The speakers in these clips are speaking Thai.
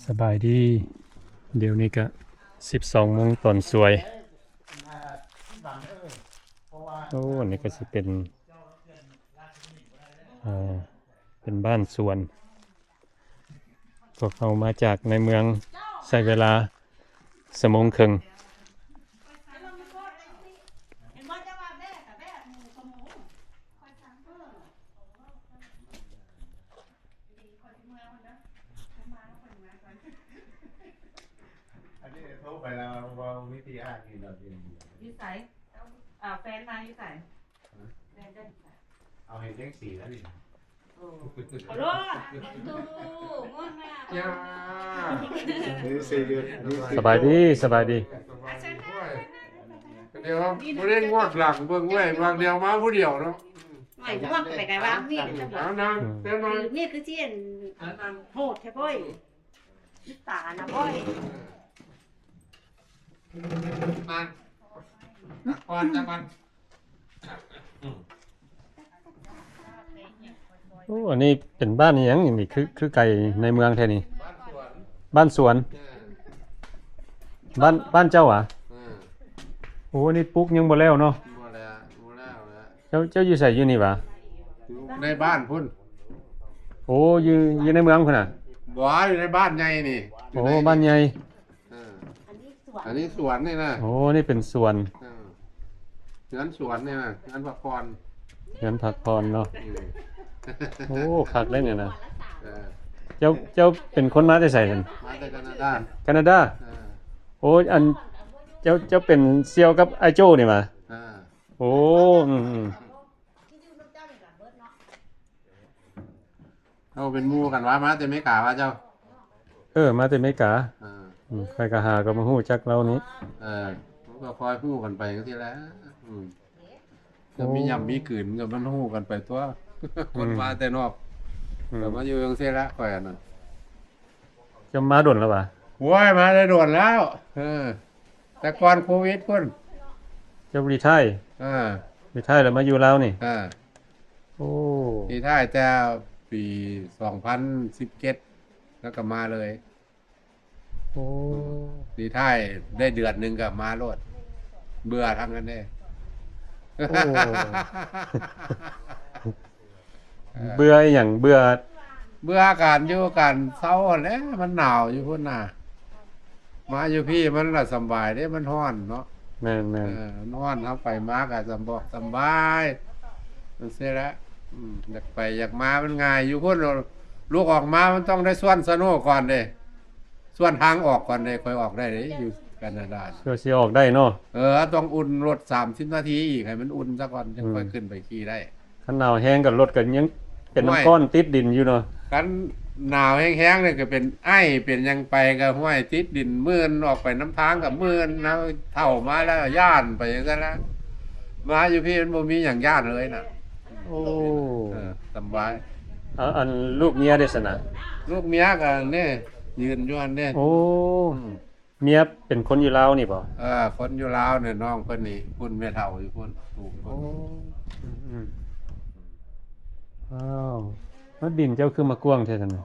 สบายดีเดี๋ยวนี้ก็12 โมงตอนสวยโอ้นี่ก็สิเป็นเป็นบ้านสวนพวกเขามาจากในเมืองใช้เวลา1 โมงครึ่งอันนี้โทรไปแล้วว่าวิธีอ่านกินเราเอง นิสัยแฟนมานิสัยแฟนได้นิสัย เอาเห็นเลข4แล้วนี่ ฮัลโหลตู้ง่วงมาก จ้านี่4 เดือน สบายดีสบายดี เดี๋ยวไม่ได้งวดหลังเบิ่งไว้บางเดียวมาผู้เดียวเนาะ หน่อยง่วงไปไงวะมีดจะบอ เอา ก นางเต้นมา มีดคือเจียนโหดแค่พ่อยตานะพ่อย นางก่อนจังมัน โอ้อันนี้เป็นบ้านอีหยังนี่คือไก่ในเมืองแท้นี่ บ้านสวน บ้านเจ้าอ่ะ อืม โอ้นี่ปลูกยังบ่แล้วเนาะ บ่แล้วบ่แล้วนะ เจ้าอยู่ไสอยู่นี่หวะ อยู่ในบ้านพุ่น โอ้อยู่ในเมืองพุ่นน่ะ บ่อยู่ในบ้านใหญ่นี่ โอ้บ้านใหญ่ เออ อันนี้สวน อันนี้สวนนี่นะ โอ้นี่เป็นสวน เออสวนสวนนี่นะสวนพักผ่อน เรือนพักผ่อนเนาะ อืม โอ้คักเลยเนี่ยนะ เออ เจ้าเป็นคนมาแต่ไสนั่น มาจากแคนาดา แคนาดา เออ โอ้อันเจ้าเป็นเซียวกับไอ้โจ้นี่มา เออ โอ้อืม เอาเป็นหมู่กันว่ามาแต่ไม่กล้าว่าเจ้า มาแต่อเมริกา เออ ใครก็หาก็มาฮู้จักเรานี้ เออมันก็คอยพูดกันไปก็ทีแล้วจะมีย่ำมีกืนกับมันหู้กันไปตัว คนมาแต่นอก อืม แต่มาอยู่ยังเสียละคอยน่ะ เจ้ามาด่วนแล้วป่ะ โว้ยมาได้ด่วนแล้ว แต่ก่อนโควิดพุ่น เจ้ารีไทย เออ รีไทยแล้วมาอยู่ลาวนี่ เออ โอ้ ที่ท่ายแต่ปี2017แล้วก็มาเลย โอ้ ที่ท่ายได้เดือนหนึงก็มาโลดเบื่อทั้งนั้นเด้ เบื่ออหย่างเบื่อ เบื่อการอยู่กันเศร้าแหล้วมันหนาวอยู่พุ่นน่ะ มาอยู่พี่มันละสำบายเด้มันร้อนเนาะ แม่นแม่น นอนครับไปมากอะสำบายมันเสียแล้วอยากไปอยากมามันง่ายอยู่พุ่นลูกออกมามันต้องได้ส่วนสโนก่อนเด้ส่วนทางออกก่อนเด้ค่อยออกได้เด้อยู่แคนาดา เพื่อสิออกได้เนาะ ต้องอุ่นรถ30 นาทีอีกให้มันอุ่นซะก่อนยังค่อยขึ้นไปขี่ได้ คันหนาวแห้งก็รถก็ยังเป็น ไม่ น้ำก้อนติดดินอยู่เนาะ กันหนาวแห้งๆเนี่ยก็เป็นไอ้เป็นหยังไปก็ห้วยติดดินมื่นออกไปน้ำทางกับมื่นนะเท่ามาแล้วย่านไปอย่างนั้นนะมาอยู่พี่มันบ่มีอย่างย่านเลยน่ะ โอ้ สำบาย อันลูกเมียได้สนะ ลูกเมียกันเนี่ยยืนอยู่อันเนี่ย โอ้เมียเป็นคนอยู่ลาวนี่บ่ คนอยู่ลาวเนี่ยน้องเพิ่นนี่พุ่นแม่เฒ่าอยู่พุ่นถูกเพิ่น อืมว้าวแล้วดินเจ้าคือมากว้างแท้ซั่นน่ะ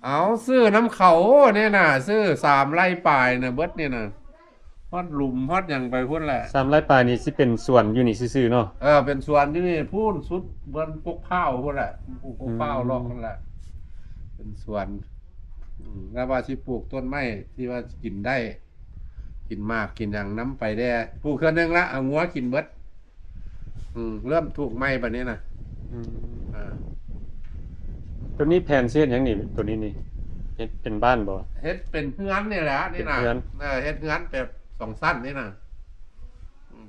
เอาซื้อน้ำเขาเนี่ยน่ะซื้อ3 ไร่ปลายน่ะเบิดเนี่ยน่ะฮอดหลุมฮอดหยังไปพุ่นแหละ 3 ไร่ปลายนี่สิเป็นสวนอยู่นี่ซื่อๆเนาะ เป็นสวนที่นี่พูนสุดเบิ้นพวกข้าวพุ่นแหละปลูกพวกข้าว อืม รอกนั่นแหละ เป็นสวนแล้วว่าสิปลูกต้นไม้ที่ว่ากินได้ กินมากกินอย่างน้ำไปได้ปลูกเครือนึงละเอางัวกินเบิดเริ่มถูกไหม้บัดนี้นะ อืม อ่า ตัวนี้แผนเสียนหยังนี่ตัวนี้นี่เฮ็ดเป็นบ้านบ่ เฮ็ดเป็นเฮือนนี่แหละนี่นะ เป็นเฮือน เฮ็ดเฮือนแบบ2 สั้นนี่นะ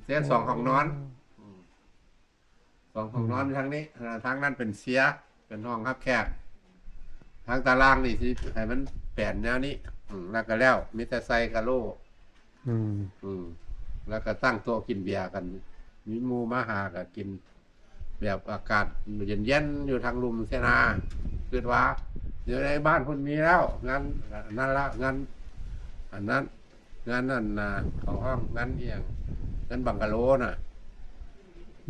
เสีย2 ห้องนอน2 ห้องนอนทางนี้ทางนั้นเป็นเสียเป็นห้องรับแขกทางตารางนี่สิให้มันแปลนแนวนี้แล้วก็แล้วมีแต่ใส่กะโล อืม แล้วก็ตั้งโต๊ะกินเบียร์กัน มีหมู่มาหาก็กิน แบบอากาศเย็นๆอยู่ทางลุมเสนาคือว่าอยู่ในบ้านคนมีแล้วงานนั่นละงานอันนั้นงานนั่นน่ะของห้องงานเอียงงานบังกะโลน่ะ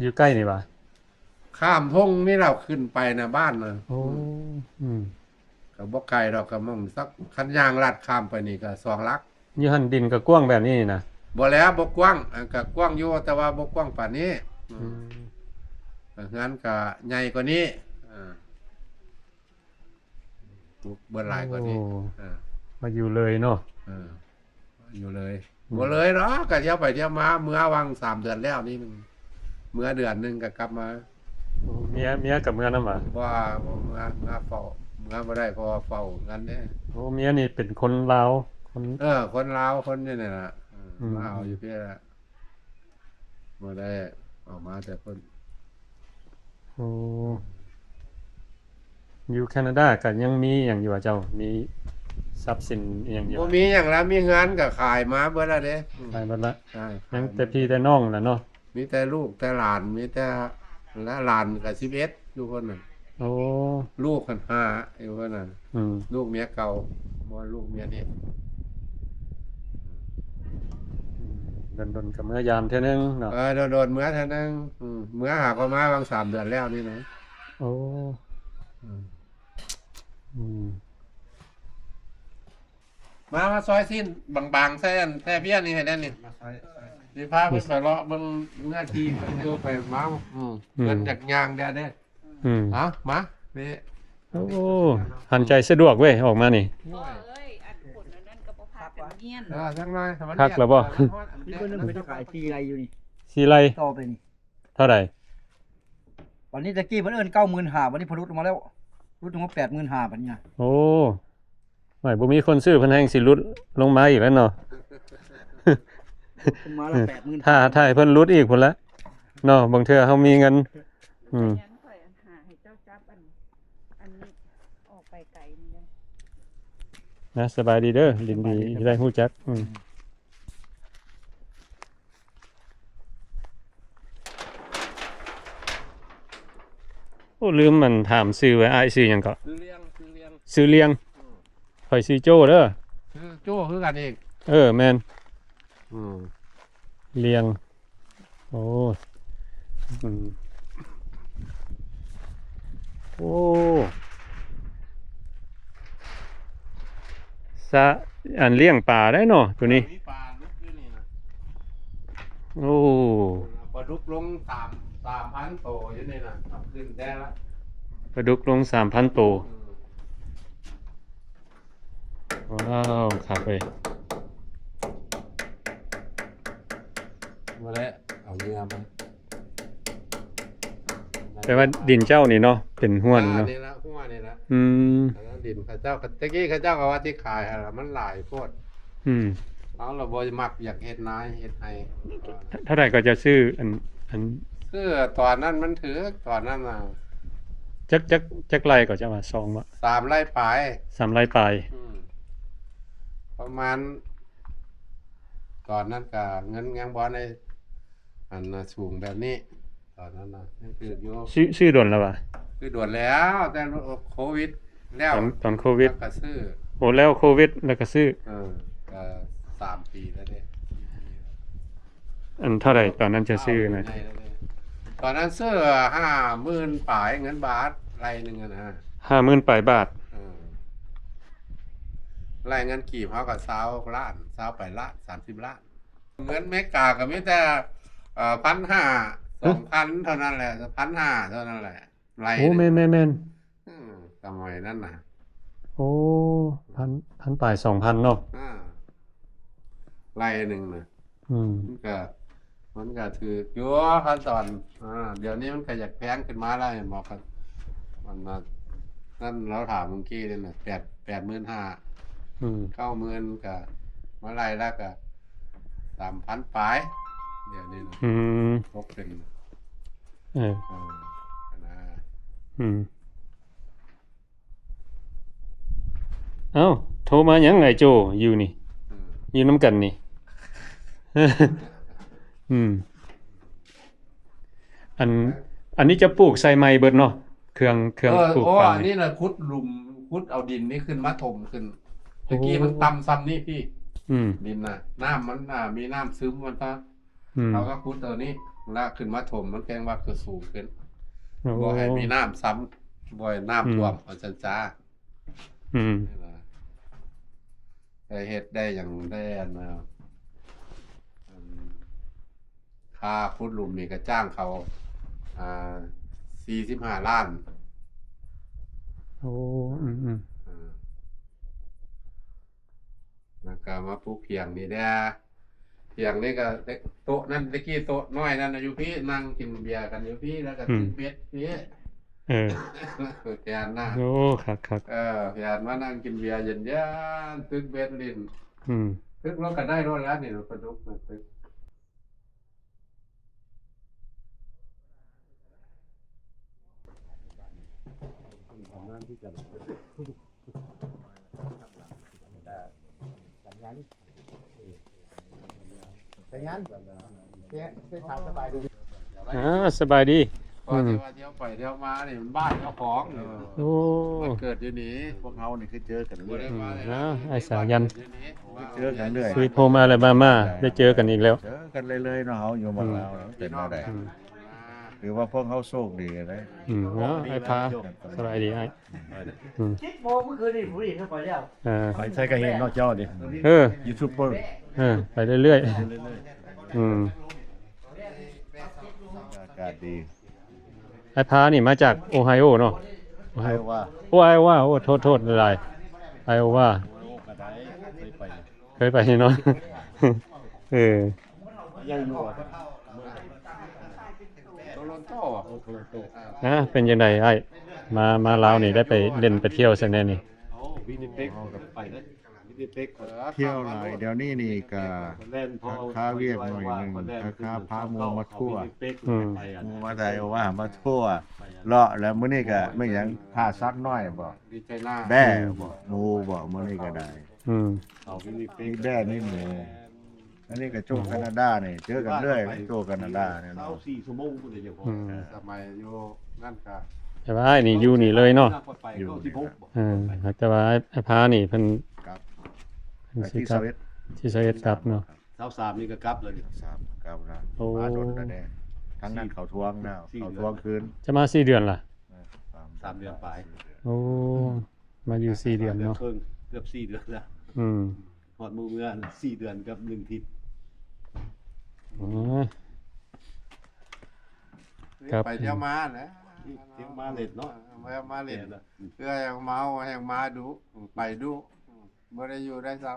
อยู่ใกล้นี่บ่ ข้ามพงนี่เราขึ้นไปนะบ้านน่ะ โอ้อืม ข ก็บ่ไกลดอกก็มึงสักคันย่างลัดข้ามไปนี่ก็2ลัก อยู่หั่นดินก็กว้างแบบนี้นี่นะ บ่แล้วบ่กว้างอันก็กว้างอยู่แต่ว่าบ่กว้างปานนี้งั้นก็ใหญ่กว่านี้เบิ่หลายกว่านี้ โอ้มาอยู่เลยเนาะ อยู่เลยบ่เลยเนาะก็เที่ยวไปเที่ยวมาเมื่อวัง3 เดือนแล้วนี่มันเมื่อเดือนหนึงก็กลับมา โอ้เมียกับเมื่อนำบ่ ว่าเมื่อเฝ้าเมื่อบ่ได้เพราะว่าเฝ้างั้นเด้ โอ้เมียนี่เป็นคนลาวคน คนลาวคนนี่น่ะ อืม มาเอาอยู่พี่ละบ่ได้ออกมาแต่คน โอ้อยู่แคนาดาก็ยังมีหยังอยู่อะเจ้ามีทรัพย์สินอีหยังอยู่ บ่มีหยังแล้วมีเงินก็ขายมาเบิดแล้วเด้ ไปหมดละ ใช่ ยังแต่พี่แต่น้องล่ะเนาะ มีแต่ลูกแต่หลานมีแต่และหลานก็11อยู่คนน่ะ โอ้ ลูกกัน5อยู่คนน่ะ อืม ลูกเมียเก่าบ่ลูกเมียนี่ ดนๆก็เมื่อยามเทื่อนึงเนาะ โดนเมื่อเท่านึงเมื่อหาก็มาบาง3 เดือนแล้วนี่นะ โอ้อืม มาซอยสิ้นบางๆแท้เพี้ยนี่ให้ได้นี่ มาใช้ สิพาเพิ่นไปเลาะเบิ่งเนื้อที่เพิ่นอยู่ไปมาเงินจากยางได้เด้ อืม เอามานี่ โอ้หันใจสะดวกเว้ยออกมานี่ พ่อเอ้ยอันผลอันนั้นก็บ่พากันเงียน จังหน่อยให้มัน คักแล้วบ่ นี่เพิ่นไปขายที่ไรอยู่นี่ สิไล ต่อไปนี่ เท่าไหร่ วันนี้ตะกี้เพิ่นเอิ้น95,000วันนี้เพนรุดลงมาแล้วรุดลงมา85,000บัดนี้นะ โอ้ไม่บ่มีคนซื้อเพิ่นแฮงสิลดลงมาอีกแล้วเนาะ ขึ้นมาละ80,000 ถ้าให้เพิ่นลดอีกพุ่นละเนาะบางเทื่อเฮามีเงินอืม งั้นข่อยหาให้เจ้าจับอันนี้ออกไปไกลนี่นะ นะสบายดีเด้อยินดีที่ได้ฮู้จักโอ้ลืมมันถามชื่อไว้อ้ายชื่อหยังก็ ซื้อเลี้ยง ชื่อเลียงข่อยชื่อโจ้เด้อ ซื้อโจ้คือกันเอง แม่นเลียงโอ้อืมโอ้สะอันเลี้ยงปลาได้เนาะตัวนี้ มีปลาลุกอยู่นี่นะ โอ้ ปลาดุกลง3,000โตอยู่นี่นะเอาขึ้นได้ละ ปลาดุกลง 3,000 ตัวว้าวครับเว้ย มาแล้วเอาเนื้อมา แต่ว่าดินเจ้านี่เนาะเป็นห้วนเนาะ นี่ละหัวนี่ละ อืม แล้วดินข้าเจ้าตะกี้ข้าเจ้าก็ว่าที่ขายหั่นล่ะมันหลายโพด อืม เอาเราบ่มักอยากเฮ็ดนายเฮ็ดให้ เท่าไหร่ก็จะซื้ออัน คือตอนนั้นมันถือตอนนั้นน่ะ จักไรก็จะมา2บ่ 3 ไร่ปลาย 3ไรปลาย ประมาณตอนนั้นก็เงินยังบ่ได้อันน่ะสูงแบบนี้ ตอนนั้นน่ะนี่คืออยู่ ซื้อดนแล้วว่ะ คือด่วนแล้วแต่โควิดแล้ว ตอนโควิด แล้วก็ซื้อ โอ้แล้วโควิดแล้วก็ซื้อ ก็3 ปีแล้วเด้ อันเท่าไหร่ตอนนั้นจะซื้อนะ ตอนนั้นซื้อ50,000ปลายเงินบาทไร่หนึงอะนะ 50,000ปลายบาท ไร่เงินกีบเขาก็20ล้าน20ไปล้าน30ล้านเงินเมกาก็มีแต่1,500 2,000เท่านั้นแหละ1,500เท่านั้นแหละไร่ โอ้แม่น สมัยนั้นน่ะ โอ้พันปลาย 2,000เนาะ ไร่หนึงน่ะ อืม มันก็ถืออยู่ขั้นตอนเดี๋ยวนี้มันก็อยากแพงขึ้นมาแล้วบอกกันมันน่ะนั่นเราถามเมื่อกี้นี่น่ะ85,000 อืม 90,000ก็มาไล่แล้วก็3,000ปลายเดี๋ยวนี้นะ อืม ตกเป็น เออ นะ อืมเอ้าโทรมาหยังไงโจอยู่นี่ อืม อยู่น้ำกันนี่ อืม อันนี้จะปลูกใส่ไม้เบิดเนาะเครื่องปลูก โอ้ ฝัง อันนี้น่ะขุดหลุมขุดเอาดินนี่ขึ้นมาถมขึ้นตะกี้มันต่ำซ้ำนี่พี่ อืม ดินน่ะน้ำมันมีน้ำซึมมันก็ อืม เราก็ขุดตัวนี้แล้วขึ้นมาถมมันแกงว่าคือสูงขึ้น โอ้ บ่ให้มีน้ำซ้ำบ่ให้น้ำท่วมเอาจ้า อืม ได้เฮ็ดได้อย่างได้อันอันค่าขุดหลุมนี่ก็จ้างเขา45 ล้าน โอ้อืมอืม แล้วก็มาปลูกเพียงนี่แด้เพียงนี่ก็โต๊ะนั่นตะกี้โต๊ะน้อยนั่นน่ะอยู่พี่นั่งกินเบียร์กันอยู่พี่แล้วก็กินเบ็ดพี่ เออ แกนหน้า โอ้คักคัก แกนมานั่งกินเบียร์เย็นๆตึกเบ็ดลิ้น อืม ตึกเราก็ได้รถแล้วนี่เราประดุกนะตึกสบายดี พอเที่ยวไปเที่ยวมานี่มันบ้านเจ้าของนี่ โอ้ มันเกิดอยู่นี่ พวกเขานี่คือเจอกัน บ่ เรื่อย ได้มาเลย นะไอ้สายัน อยู่นี่ เจอกันเรื่อย คุยโทรมาอะไรมาได้เจอกันอีกแล้ว เจอกันเลยๆเนาะเฮาอยู่เมืองลาวเนาะเป็นอะไร อืม หรือว่าพวกเขาโชคดีเลย อืมเนาะไอ้พาสบายดีไอ้อืม 10 โมงเมื่อคืนนี่ผู้หญิงเข้าไปแล้ว ไปใช้กระเห็นนอกจอดิ เออ ยูทูบเบอร์ ไปเรื่อยๆอืม อากาศดี ไอ้พานี่มาจากโอไฮโอเนาะ ใครว่า โอ้ไอโอวาโอ้โทษอะไรไอโอวา ก็ได้ไป เคยไปเนาะ เออ ยังอยู่ โตโลนโต้ นะเป็นยังไงไอ้มาลาวนี่ได้ไปเล่นไปเที่ยวสักแน่นี่ วินิเป๊กไปนะวินิเป๊กเที่ยวหลายเดี๋ยวนี้นี่ก็ค่าเวียกหน่อยหนึงค่าพาหมูมาทั่ว อืม หมูมาไทยว่ามาทั่วเลาะแล้วมื้อนี้ก็ไม่หยังค่าซักน้อยบ่ ดีใจหน้า แบ่บ่หมูบ่มื้อนี้ก็ได้ อืม นี่แบ่นี่หมูอันนี้ก็โจแคนาดานี่เจอกันเรื่อยโจแคนาดาเนี่ยเนาะ อืม สมัยอยู่นั่นก็ แต่ว่าไอ้นี่อยู่นี่เลยเนาะ อยู่ แต่ว่าไอ้พานี่เพิ่น ครับ เพิ่น ไป สิ ที่ กลับ สวิต ที่สวีเดนกลับเนาะ 23นี่ก็กลับเลย สามครับนะ โอ้ มาโดนแล้วเนี่ยทั้งนั้นเขาทวงแล้วเขาทวงคืน จะมา4 เดือนล่ะ 3เดือนปลาย โอ้มาอยู่4 เดือนเนาะ ครึ่งเกือบ4เดือนแล้ว อืม ฮอดมื้อเมื่อ4เดือนกับ1ทิศ อ๋อ ครับ ไปเที่ยวมานะ เที่ยวมาเล่นเนาะ มาเล่นเพื่อยังเมายังมาดูไปดูบ่ได้อยู่ได้เช้า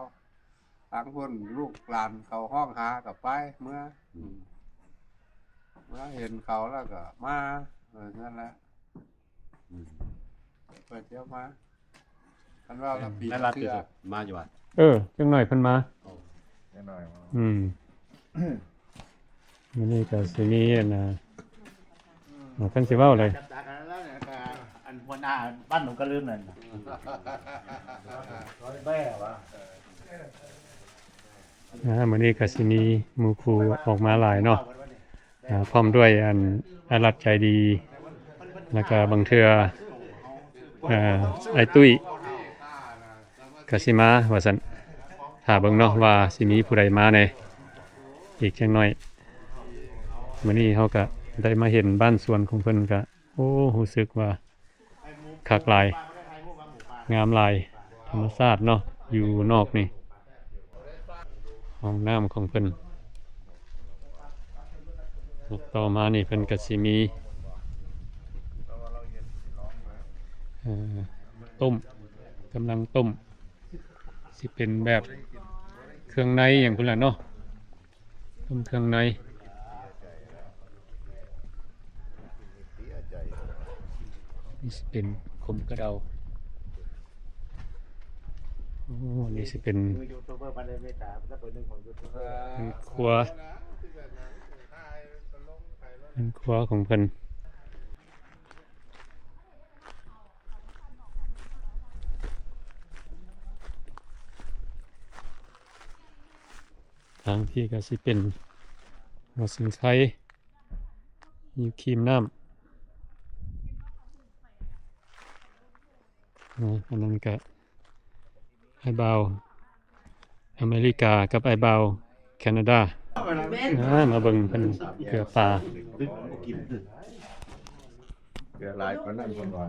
ทั้งคนลูกหลานเขาห้องหากับไปเมื่อเห็นเขาแล้วก็มานั่นแหละไปเที่ยวมาคันว่าละปี ได้รับ เชื่อ มาอยู่ว่า จังหน่อยเพิ่นมา แน่นอน อืมวันนี้ก็สิมีอันน่ะเพิ่นสิเว้าเลย จับตากันแล้วเนี่ยก็อันหัวหน้าบ้านหนูก็ลืมนั่นแม่วะ มื้อนี้ก็สิมีหมู่ครูออกมาหลายเนาะพร้อมด้วยอันอารัดใจดี แล้วก็บางเทื่อไอ้ตุ้ยก็สิมาว่าซั่นถ้าเบิ่งเนาะว่าสิมีผู้ใดมาแหน่อีกจังน้อยมื้อนี้เฮาก็ได้มาเห็นบ้านสวนของเพิ่นก็โอ้รู้สึกว่าคักหลายงามหลายธรรมชาติเนาะอยู่นอกนี่ห้องน้ำของเพิ่นต่อมานี่เพิ่นก็สิมีต้มกำลังต้มสิเป็นแบบเครื่องในอย่างพุ่นล่ะเนาะต้มเครื่องในนี่สิเป็นขมกระเดาโอ้นี่สิเป็น ยูทูบเบอร์ประเทศอเมริกาถ้าเป็นหนึ่งของยูทูบเบอร์ เป็นครัวเป็นครัวของเพิ่นทางที่ก็สิเป็นหัวสิงไข่มีครีมน้ำอันนั้นก็ไอเบาวอเมริกากับไอเบาวแคนาดามาเบิ่งเป็นเกลือปลา เกิดหลายคนนั่นคนว่า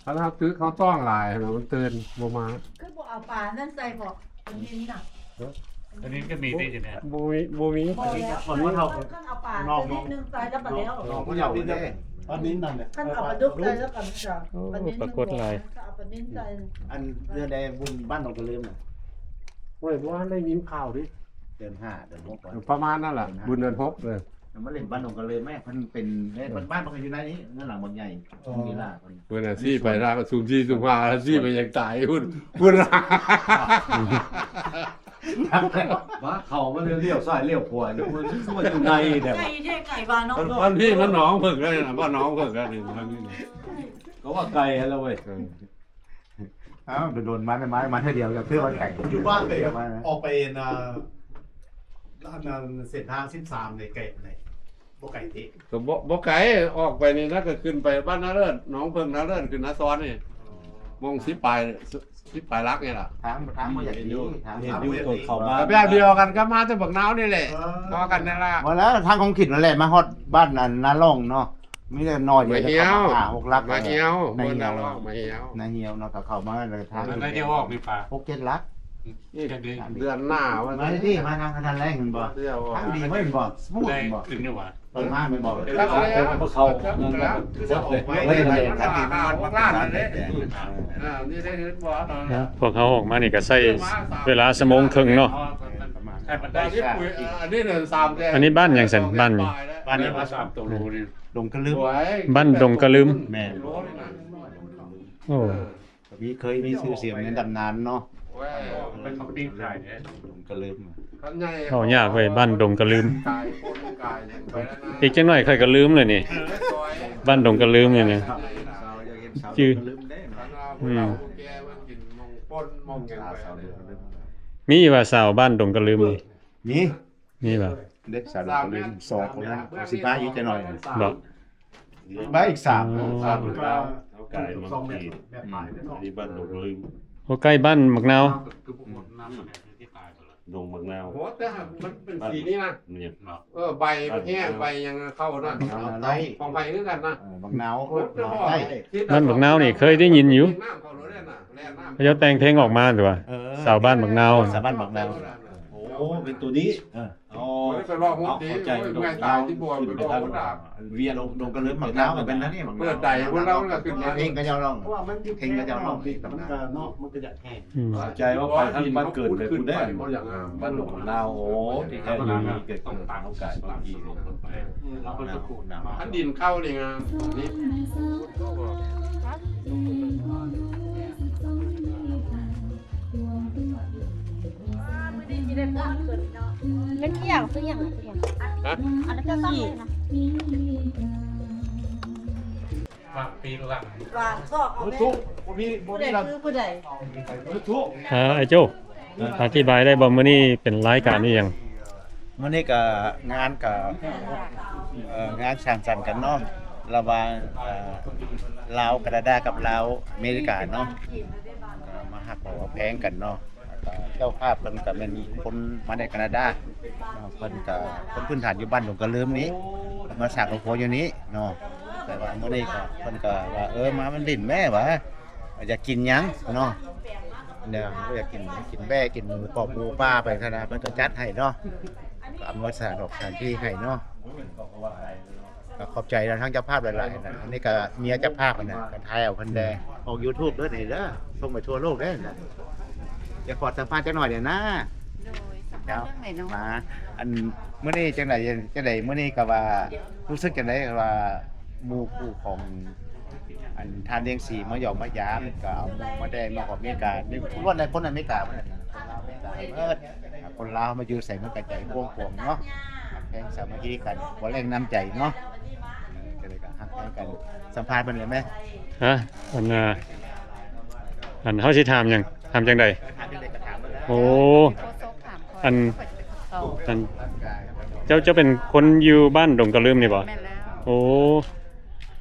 ถ้าเราซื้อเขาต้องหลายมันตื่นบ่มา คือบ่เอาปลานั่นใส่บ่อันนี้น่ะ อันนี้ก็มีที่อยู่เนี่ย บ่มี บ่แล้วขั้นเอาปลานิดนึงใส่แล้วก็แล้ว น้องผู้ใหญ่นี่ตอนนี้นั่นเนี่ย ขั้นเอาปลาดุกใส่แล้วก็จ้ะปลานิดนึง ปรากฏลาย เอาปลานิดใส่ อันเรือใดบุญบ้านหนองกระลืมน่ะ เว้ยว่าได้ยินข่าวดิ เดือน5เดือน6ก่อน ประมาณนั่นแหละบุญเดือน6เลย มาเล่นบ้านหนองกระลืมแม่เพิ่นเป็นบ้านมันก็อยู่ในนี้นั่นหลังบางใหญ่ตรงนี้ล่ะเพิ่น เพิ่นน่ะซี่ไปราก็สูงซี่สูงว่าซี่ไปยังตายพุ่น ว่าเขามันเลี้ยวซ้ายเลี้ยวขวาเนี่ยมันสู้อยู่ในเด้อ ไก่เท่ไก่บ้านน้อง มันพี่มันน้องเพิ่งก็ได้นะว่าน้องเพิ่งก็ได้ทางนี้ ก็ว่าไกลแล้วเว้ย อ้าวโดนไม้มาเท่าเดียวกับเพื่อนไก่ อยู่บ้านเลยครับออกไปเส้นทาง13ในไก่ไหนบ่ไก่ที่ ก็บ่ไกลออกไปนี่นะก็ขึ้นไปบ้านนาเลิศน้องเพิ่งนาเลิศขึ้นนาซ้อนนี่มง10ปลายลักนี่ล่ะ ทางมาอย่างนี้ทาง เห็นอยู่ตัวเขามา แบบเดียวกันก็มาแต่บักนาวนี่แหละก็กันนั่นล่ะ มาแล้วทางของขิดนั่นแหละมาฮอดบ้านนั้นนาล่องเนาะมีแต่น้อยเดียว มาเหี่ยว 6ลัก มาเหี่ยว ใน บน เหี่ นา ยว ลอกมาเหี่ยว นาเหี่ยวเนาะก็เข้ามาเลยทาง แล้วเดี๋ยวออกมีปลา 6-7ลัก เดือนหน้าว่า มาที่มาทางทันแรงเห็นบ่ เที่ยว ทางดีไม่เห็นบ่สมูท ได้ เห็นบ่ ขึ้นอยู่ว่า ต้นมาเป็นบ่ แล้วก็แล้ว พวกเขา แล้ว ไม่ได้ ทันทีมันลาดเลยนี่ได้เห็นบ่ พวกเขาออกมานี่ก็ใช้เวลาชั่วโมงครึ่งเนาะ ได้ปุ๋ยอันนี้เนี่ย3แดง อันนี้บ้านหยังซั่นบ้านนี่ บ้านนี้ มา3ตัวโลนี่ ลงกระลืม บ้านดงกระลืม แม่ โอ้ เคยมีชื่อเสียงในตำนานเนาะ เป็นเขาปิ้งขายเนี่ย ลงกระลืม เขายากเว้ยบ้านดงกระลืม กายคนกายอย่างไปแล้วนะ อีกจังหน่อยค่อยก็ลืมเลยนี่ บ้านดงกระลืมเนี่ยนะ ชื่อ ลืมได้ อืมแกมันกินมองป้นมองอย่างไป มีว่าสาวบ้านดงกระลืมนี่ นี่ มีว่า เด็กสาวลงกระลืม2คนนั้นสิบ้าอยู่จะหน่อย บ่ บ้าอีก3 เอาไก่มาขีดที่บ้านหนองกระลืม โอ้ใกล้บ้านมักนาว ดงบางนาว โหแต่มันเป็นสีนี้นะ เนี่ย ใบแห้งใบยังเข้านั่นของใบคือกันนะ บักนาว บ้านมักนาวนี่เคยได้ยินอยู่ น้ำเขาเลยน่ะแล่น้ำ เขาจะแต่งเพลงออกมาตัวสาวบ้านมักนาว สาวบ้านบักนาว โอ้เป็นตัวนี้อ๋อ ไปรอหุ้นดี เข้าใจ ไม่ตายที่บัวไปรอหุ้นดาบ เวียน ลงกระลืมบักนาวเป็นนั่นนี่บักนาว เปิดใจพวกเราเนี่ยขึ้นมา เองก็เจ้าร้อง เพราะว่ามันอยู่ เองก็เจ้าร้อง มันก็เนาะมันก็จะแห้ง อืม เข้าใจว่าไปท่านบ้านเกิดเลยคุณได้ เพราะอย่างนั้น บ้านหลวงมะนาวโอ้ที่แท้อยู่นี่เกิดเอาไก่บางทีเลย เราก็จะพูดนะ ถ้าดินเข้านี่ไงนี่ เป็นเที่ยงคืออย่างคืออย่างอันนั้นก็ต้องเลยนะ ปีละ วางซอกเอาแม่ ทุกพี่ ผู้ใดคือผู้ใด ทุก ไอ้โจ้อธิบายได้บ่มื้อนี้เป็นรายการนี่หยัง วันนี้ก็งานกับงานสร้างสรรค์กันเนาะระหว่างลาวแคนาดากับลาวอเมริกาเนาะมาหักหัวแพงกันเนาะเจ้าภาพเพิ่นก็เป็นคนมาในแคนาดาเพิ่นก็คนพื้นฐานอยู่บ้านหลวงกระลืมนี้มาสร้างครอบครัวอยู่นี้เนาะแต่ว่ามื้อนี้ก็เพิ่นก็ว่ามามันดิ่นแม่วะอยากกินหยังเนาะเนี่ยอยากกินแบ่กินหมูปอบหมูป้าไปขนาดเพิ่นก็จัดให้เนาะก็อำนวยสถานที่ให้เนาะก็ขอบใจทางเจ้าภาพหลายๆนะอันนี้ก็เมียเจ้าภาพน่ะก็ถ่ายเอาเพิ่นแดออก YouTube เด้อนี่เด้อส่งไปทั่วโลกเด้อนะอย่าขอสัมภาษณ์จักหน่อยเดี๋ยวนะเจ้ามาอันมื้อนี้จังไดมื้อนี้ก็ว่ารู้สึกจังไดก็ว่าหมู่คู่ของอันทานเลี้ยงสีมาหยอกมายามก็เอาหมูมาแดงมาของอเมริกานี่ล้วนในคนอเมริกามันคนลาวมาอยู่ใส่มันกระจายพวงเนาะแข่งสามัคคีกันบ่แรงน้ำใจเนาะก็เลยก็ฮักแข่งกันสัมภาษณ์เพิ่นเลยไหม ฮะอันเฮาสิถามหยังถามจังได๋ ถามได้ก็ถามมาแล้ว โอ้อันเจ้าเป็นคนอยู่บ้านดงกระลืมนี่บ่ แม่นแล้ว โอ้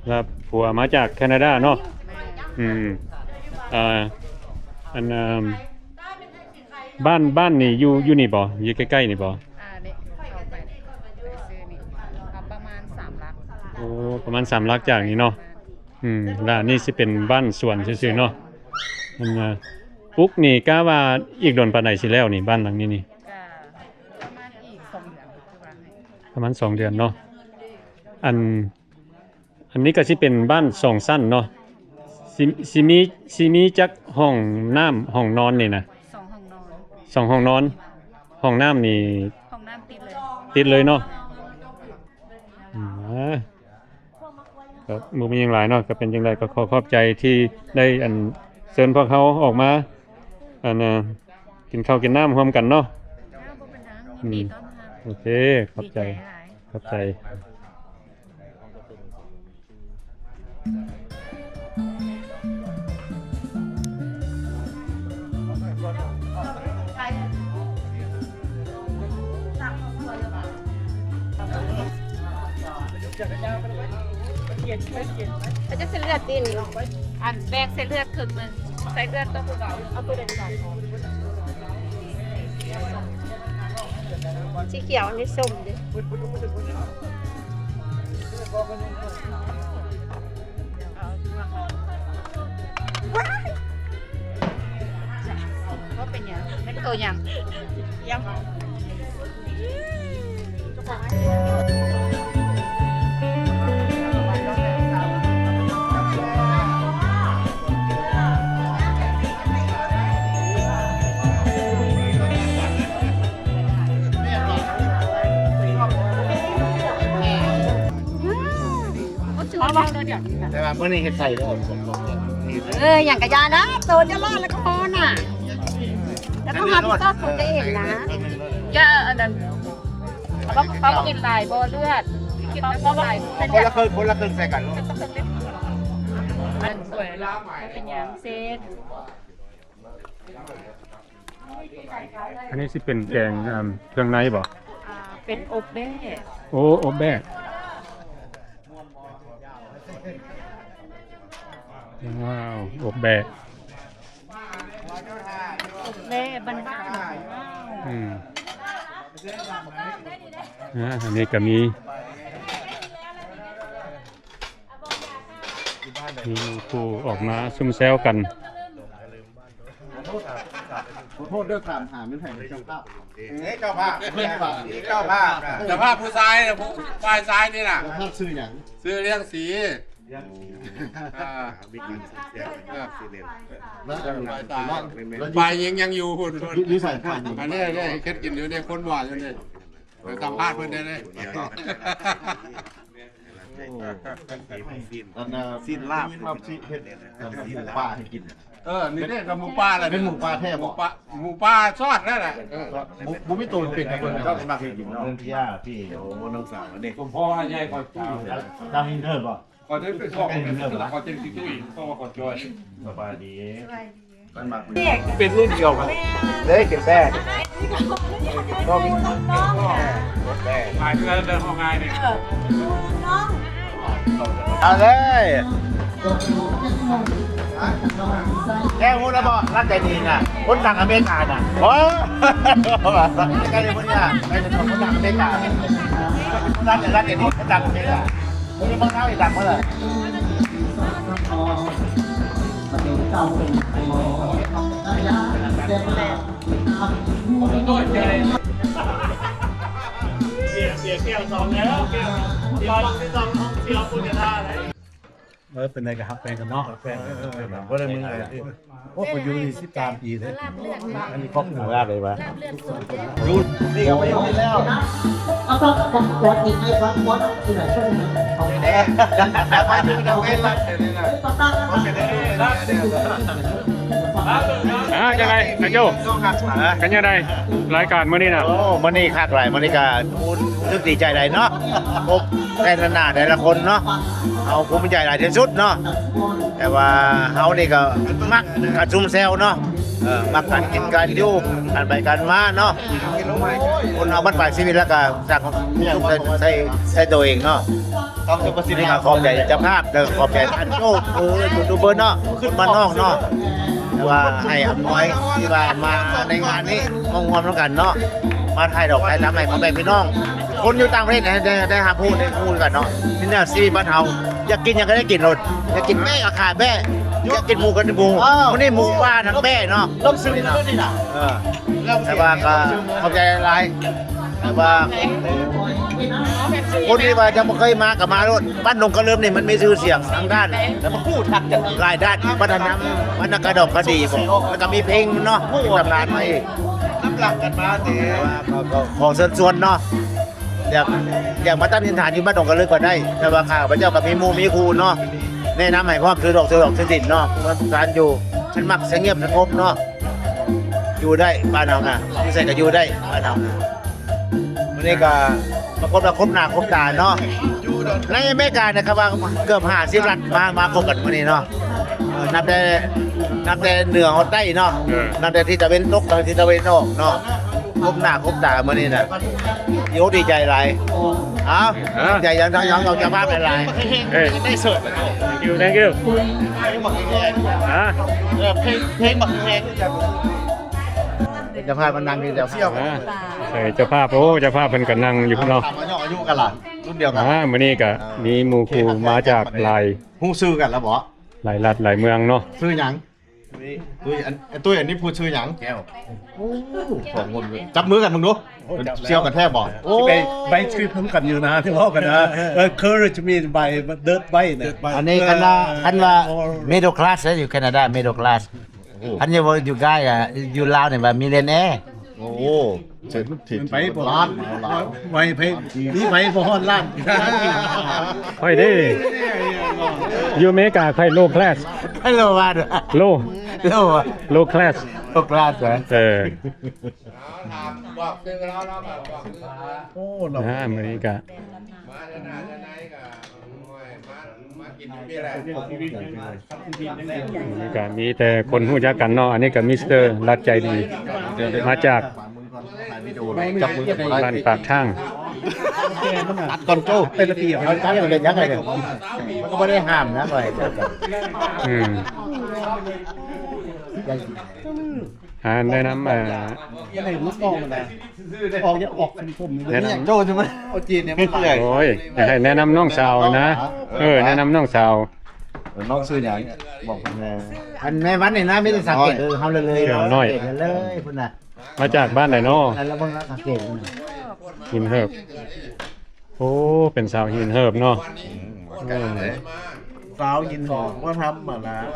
ครับผัวมาจากแคนาดาเนาะอืมอันบ้านนี่อยู่นี่บ่อยู่ใกล้ๆนี่บ่ นี่เข้าไปซื้อนี่เอาประมาณ3 ลัก โอ้ประมาณ3ลักจากนี้เนาะ แล้วอันนี่สิเป็นบ้านสวนซื่อๆเนาะมันมาปุ๊กนี่กะว่าอีกโดนปานใดสิแล้วนี่บ้านหลังนี้นี่ ก็ประมาณอีก2 เดือนคือว่าให้ ประมาณ2 เดือนเนาะอันนี้ก็สิเป็นบ้าน2ชั้นเนาะสิมีจักห้องน้ำห้องนอนนี่นะ 2 ห้องนอน 2 ห้องนอนห้องน้ำนี่ ห้องน้ำติดเลย ติดเลยเนาะก็บ่มีหยังหลายเนาะก็เป็นจังไดก็ขอบใจที่ได้เชิญพวกเขาออกมากินข้าวกินน้ำร่วมกันเนาะ บ่เป็นหยังยินดีต้อนรับ โอเคขอบใจ ดีหลาย ขอบใจเขาจะเส้นเลือดตีน อันแบกใส่เลือดครึ่งหนึงใส่เลือดต้องผู้เบา เอาตัวเดียวก่อนสีเขียวอันนี้ส้มดิ ว่าเป็นหยังเป็นตัวหยัง ยัง เอาบ่เดี๋ยว แต่ว่ามื้อนี้เฮ็ดใส่เด้อ อย่างกระยานะตัวจะรอดแล้วก็พอน่ะแล้วก็มาพิซซ่าตัวจะเห็นนะ ย่าอันนั้นเขากินหลายบ่เลือดเขาหลายเป็น คนละครึ่งใส่กัน มันสวยแล้วเป็นหยังเซต อันนี้สิเป็นแกงเครื่องในบ่ เป็นอบเบ้ โอ้อบแบกว้าวอบแบก อบเบ้บ้าน อันนี้ก็มีผู้ออกมาซุ่มแซวกัน ขอโทษด้วยถามไม่แผ่นเจ้าภาพ เจ้าภาพเจ้าภาพ แต่ภาพผู้ซ้ายนะผู้ฝ่ายซ้ายนี่น่ะ เจ้าภาพซื้ออย่าง ซื้อเลี้ยงสี บิ๊กมันเสียสีเหลือง ฝ่ายยังอยู่หุ่น นิสัยผ่าน อันนี้เนี่ยเคล็ดกินอยู่เนี่ยคนหวานอยู่เนี่ยสัมภาษณ์เพื่อนได้เลย อันน่ะสิ้นลาบครับสิ้นเผ็ดหมูป่าให้กิน นี่เนี่ยกับหมูป่าอะไร เป็นหมูป่าแท้บ่ หมูป่าซอดนั่นแหละ ผมไม่ตัวเป็นนะเพิ่นก็มาให้กินเนาะเรื่องที่ย่าพี่โอ้น้องสาวเด็ก ผมพ่อใหญ่กว่าตู้ ดาวอินเทอร์ป่ะ ขอจะเป็นพ่อขอเจนซิตู้อีกต้องมาขอจอย สบายดีกันมา เป็นรุ่นเดียวกัน เด้กินแป้ง หมายถึงเดินของงานเนี่ย เอาเลยแค่พูดแล้วบอกรักใจดีน่ะคนต่างอเมริกาน่ะโอ้ใกล้จะพูดเนี่ยใกล้จะคนต่างอเมริการักใจดีคนต่างอเมริกาคุณจะมองเท้าอีกต่างเมื่อไหร่ เป็นไงกันครับแฟนกันเนาะแฟนก็เลยมึงไงโอ้ไปอยู่นี่13 ปีเลยอันนี้ครอบครัวลาบเลยวะรุ่นนี่เอาไปอยู่แล้ว เอาต้องกดอีกไอ้ฟังกดที่ไหนช่วยมันเอา แดงแต่ไปอยู่กับเวลาเลยนะ ตั้ง ยังไงนายโจกันยังไงรายการมื้อนี้น่ะ โอ้มันนี่คักหลายมันนี่ก็รู้สึกดีใจหลายเนาะพบแต่ละหน้าแต่ละคนเนาะเอาภูมิใจหลายที่สุดเนาะแต่ว่าเฮานี่ก็มักกันซุ่มแซวเนาะมักกันกินกันอยู่กันไปกันมาเนาะคนเอาบัตรปลายชีวิตแล้วก็สักใส่ตัวเองเนาะต้องเป็นประสิทธิภาพขอบใจเจ้าภาพแล้วขอบใจท่านโจ้ยูทูบเบอร์เนาะขึ้นมานอกเนาะแต่ว่าให้อำนวยที่ว่ามาในงานนี้มองรวมกันเนาะมาถ่ายดอกถ่ายทำให้พ่อแม่พี่น้องคนอยู่ต่างประเทศได้หาพูดกันเนาะที่นี่ซีบ้านเฮา อยากกินยังก็ได้กินรถอยากกินแม่ก็ขาดแม่อยากกินหมูกันหมูวันนี้หมูป้าทั้งแม่เนาะ เริ่มซึมแล้วนี่น่ะ แต่ว่าก็เข้าใจหลายแต่ว่าคนที่ว่ายังไม่เคยมากับมารถบ้านดงกระเริ่มนี่มันมีชื่อเสียงทางด้าน แล้วมาคู่ทักกัน หลายด้านวัฒนธรรมวรรณกระดกกระดีบอกแล้วก็มีเพลงเนาะเป็นตำนานมาอีก น้ำหลักกันมาเด้ แต่ว่าก็ขอเชิญชวนเนาะอยากมาตั้งถิ่นฐานอยู่บ้านดงกระเริ่มก็ได้ แต่ว่าข้าพเจ้ากับมีหมู่มีครูเนาะแนะนำให้ความถือดอกสินเนาะมันการอยู่ฉันมักสงเงียบสงบเนาะอยู่ได้บ้านเราน่ะที่ใส่ก็อยู่ได้บ้านเราน่ะวันนี้ก็ปรากฏว่าครบหน้าครบตาเนาะในอเมริกานะครับว่าเกือบ50 รัฐมาคบกันวันนี้เนาะนับแต่เหนือฮอดใต้เนาะนับแต่ที่ตะเวนตกที่ตะเวนออกเนาะครบหน้าครบตาวันนี้น่ะโยดีใจหลายดีใจยังทั้งเราจะภาพหลาย เอ้ย ได้เสิร์ฟ thank you อ่ะ เพลงบักแพง จะภาพมันนั่งที่จะเที่ยว ใส่เจ้าภาพโอ้เจ้าภาพเพิ่นก็นั่งอยู่ข้างนอก ถามว่าย่ออายุกันหลานรุ่นเดียวกัน มื้อนี้ก็มีหมู่ครูมาจากหลาย ฮู้ซื้อกันแล้วบ่ หลายรัฐหลายเมืองเนาะ ซื้อหยังตุ้ยอันนี้พูดชื่อหยังแก้วโอ้สองคนจับมือกันมึงดูเชี่ยวกันแท้บ่โอ้ ใบชื่อเพิ่มกันอยู่นะที่ว่ากันนะcourage means by dirt by เนี่ย อันนี้คันว่า middle class นะอยู่แคนาดา middle class อันนี้ว่าอยู่ใกล้อยู่ลาวเนี่ยว่า millionaire โอ้เจ็ดถิ่น ไปบ่ฮอดไว้ไปนี่ไปบ่ฮอดล้าน ค่อยเด้อยู่อเมริกาค่อยโลคลาส ฮัลโหลว่า โล โล คลาส โลคลาสเหรอ บอกซึ่งเราบอกซึ่ง โอ้เรา มื้อนี้ก็ มาจะไหนก็มากินเบียร์แหละ นี่ก็มีแต่คนรู้จักกันเนาะอันนี้ก็มิสเตอร์รัดใจดี มาจาก จับมือกัน บ้านปากช่าง ตัดก่อนโจ้ เป็นระเบียบ เอาตั้งเป็นยังไงเนี่ยมันก็ไม่ได้ห้ามนะไป อืมแนะนำยังไงลูกน้องมันนะออกจะออกเป็นผมเลย แนะน โจ้ใช่ไหมเอาจีนเนี่ยไม่ใหญ่ ำโอ้ยอยากให้แนะนำน้องสาวนะแนะนำน้องสาว น้องซื้อหยังบอกแม่ อันแม่วันนี่นะไม่ได้สังเกตเขาเลยเลยพุ่นน่ะ มาจากบ้านไหนเนาะ แล้วเพิ่งสังเกต หินเหิบโอ้เป็นสาวหินเหิบเนาะ สาวยินบอกว่าทำมาแล้ว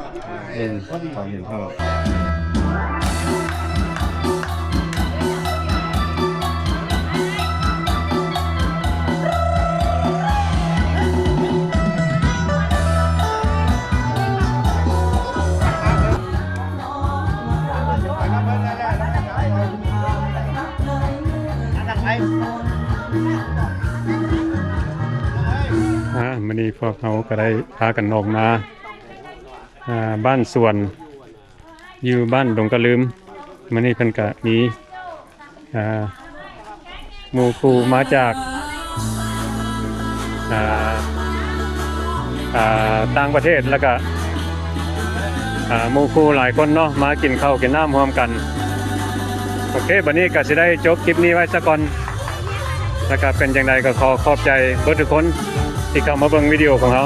อืม ก็ดีเห็นเธอ มื้อนี้พวกเขาก็ได้พากันออกมาบ้านสวนอยู่บ้านดงกระลืมมื้อนี้เพิ่นก็มีหมู่ครูมาจากต่างประเทศแล้วก็หมู่ครูหลายคนเนาะมากินข้าวกินน้ำร่วมกันโอเคบัดนี้ก็สิได้จบคลิปนี้ไว้ซะก่อนแล้วก็เป็นจังไดก็ขอบใจเบิดทุกคนที่เข้ามาเบิ่งวิดีโอของเรา